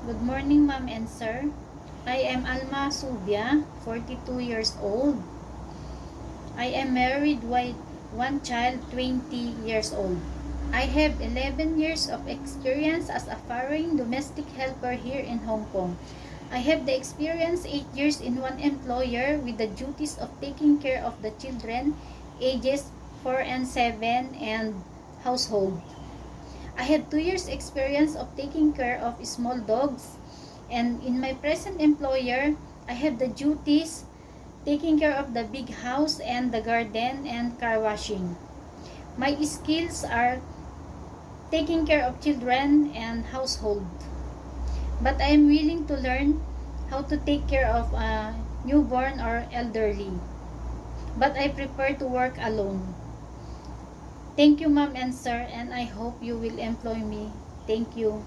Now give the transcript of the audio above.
Good morning, ma'am and sir. I am Alma Subia, 42 years old. I am married with one child, 20 years old. I have 11 years of experience as a foreign domestic helper here in Hong Kong. I have the experience 8 years in one employer with the duties of taking care of the children ages 4 and 7 and household. I have 2 years experience of taking care of small dogs, and in my present employer, I have the duties taking care of the big house and the garden and car washing. My skills are taking care of children and household. But I am willing to learn how to take care of a newborn or elderly. But I prefer to work alone. Thank you, ma'am and sir, and I hope you will employ me. Thank you.